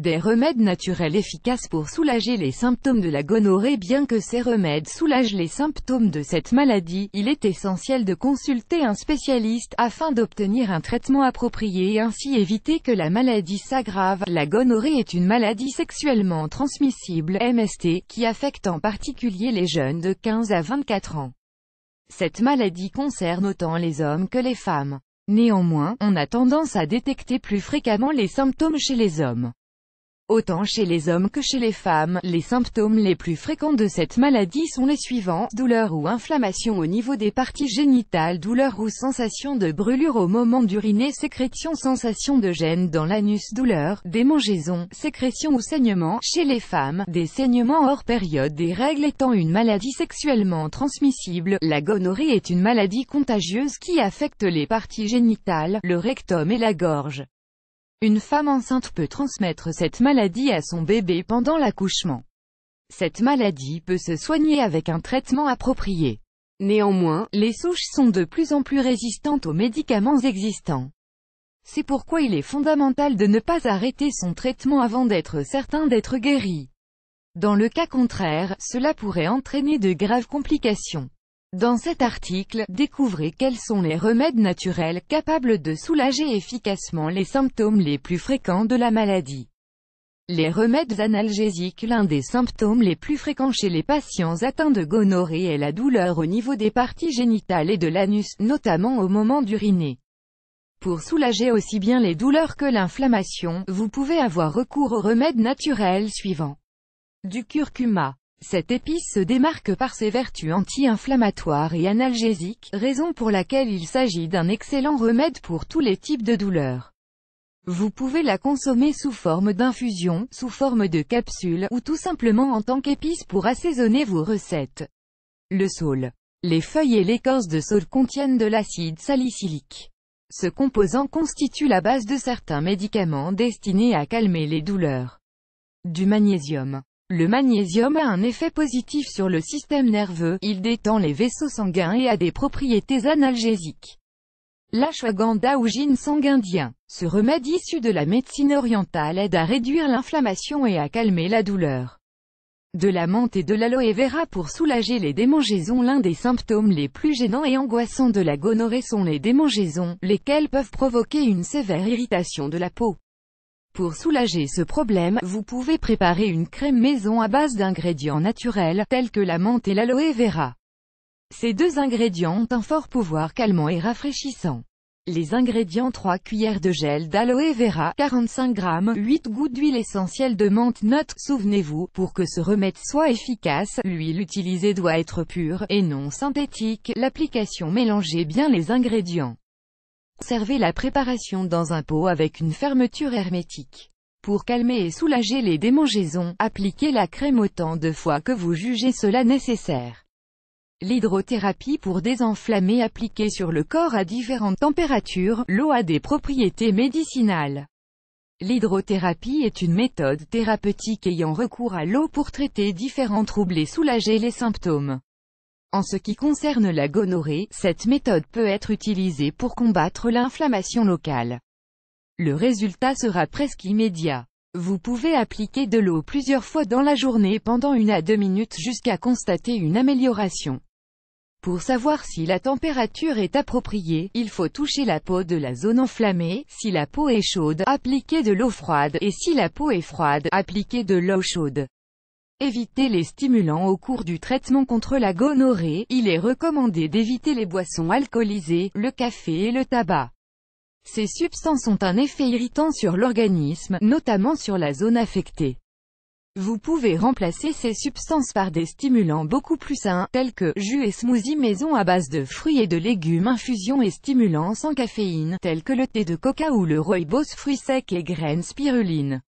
Des remèdes naturels efficaces pour soulager les symptômes de la gonorrhée. Bien que ces remèdes soulagent les symptômes de cette maladie, il est essentiel de consulter un spécialiste, afin d'obtenir un traitement approprié et ainsi éviter que la maladie s'aggrave. La gonorrhée est une maladie sexuellement transmissible, MST, qui affecte en particulier les jeunes de 15 à 24 ans. Cette maladie concerne autant les hommes que les femmes. Néanmoins, on a tendance à détecter plus fréquemment les symptômes chez les hommes. Autant chez les hommes que chez les femmes, les symptômes les plus fréquents de cette maladie sont les suivants: douleur ou inflammation au niveau des parties génitales, douleur ou sensation de brûlure au moment d'uriner, sécrétion, sensation de gêne dans l'anus, douleur, démangeaison, sécrétion ou saignement. Chez les femmes, des saignements hors période des règles. Étant une maladie sexuellement transmissible, la gonorrhée est une maladie contagieuse qui affecte les parties génitales, le rectum et la gorge. Une femme enceinte peut transmettre cette maladie à son bébé pendant l'accouchement. Cette maladie peut se soigner avec un traitement approprié. Néanmoins, les souches sont de plus en plus résistantes aux médicaments existants. C'est pourquoi il est fondamental de ne pas arrêter son traitement avant d'être certain d'être guéri. Dans le cas contraire, cela pourrait entraîner de graves complications. Dans cet article, découvrez quels sont les remèdes naturels capables de soulager efficacement les symptômes les plus fréquents de la maladie. Les remèdes analgésiques. L'un des symptômes les plus fréquents chez les patients atteints de gonorrhée est la douleur au niveau des parties génitales et de l'anus, notamment au moment d'uriner. Pour soulager aussi bien les douleurs que l'inflammation, vous pouvez avoir recours aux remèdes naturels suivants. Du curcuma. Cette épice se démarque par ses vertus anti-inflammatoires et analgésiques, raison pour laquelle il s'agit d'un excellent remède pour tous les types de douleurs. Vous pouvez la consommer sous forme d'infusion, sous forme de capsule, ou tout simplement en tant qu'épice pour assaisonner vos recettes. Le saule. Les feuilles et l'écorce de saule contiennent de l'acide salicylique. Ce composant constitue la base de certains médicaments destinés à calmer les douleurs. Du magnésium. Le magnésium a un effet positif sur le système nerveux, il détend les vaisseaux sanguins et a des propriétés analgésiques. L'ashwagandha ou ginseng indien. Ce remède issu de la médecine orientale aide à réduire l'inflammation et à calmer la douleur. De la menthe et de l'aloe vera pour soulager les démangeaisons. L'un des symptômes les plus gênants et angoissants de la gonorrhée sont les démangeaisons, lesquelles peuvent provoquer une sévère irritation de la peau. Pour soulager ce problème, vous pouvez préparer une crème maison à base d'ingrédients naturels, tels que la menthe et l'aloe vera. Ces deux ingrédients ont un fort pouvoir calmant et rafraîchissant. Les ingrédients: 3 cuillères de gel d'aloe vera, 45 g, 8 gouttes d'huile essentielle de menthe. Note: souvenez-vous, pour que ce remède soit efficace, l'huile utilisée doit être pure, et non synthétique. L'application: mélangez bien les ingrédients. Servez la préparation dans un pot avec une fermeture hermétique. Pour calmer et soulager les démangeaisons, appliquez la crème autant de fois que vous jugez cela nécessaire. L'hydrothérapie pour désenflammer. Appliquée sur le corps à différentes températures, l'eau a des propriétés médicinales. L'hydrothérapie est une méthode thérapeutique ayant recours à l'eau pour traiter différents troubles et soulager les symptômes. En ce qui concerne la gonorrhée, cette méthode peut être utilisée pour combattre l'inflammation locale. Le résultat sera presque immédiat. Vous pouvez appliquer de l'eau plusieurs fois dans la journée pendant 1 à 2 minutes jusqu'à constater une amélioration. Pour savoir si la température est appropriée, il faut toucher la peau de la zone enflammée. Si la peau est chaude, appliquez de l'eau froide, et si la peau est froide, appliquez de l'eau chaude. Évitez les stimulants au cours du traitement contre la gonorrhée. Il est recommandé d'éviter les boissons alcoolisées, le café et le tabac. Ces substances ont un effet irritant sur l'organisme, notamment sur la zone affectée. Vous pouvez remplacer ces substances par des stimulants beaucoup plus sains, tels que jus et smoothies maison à base de fruits et de légumes, infusions et stimulants sans caféine, tels que le thé de coca ou le rooibos, fruits secs et graines spiruline.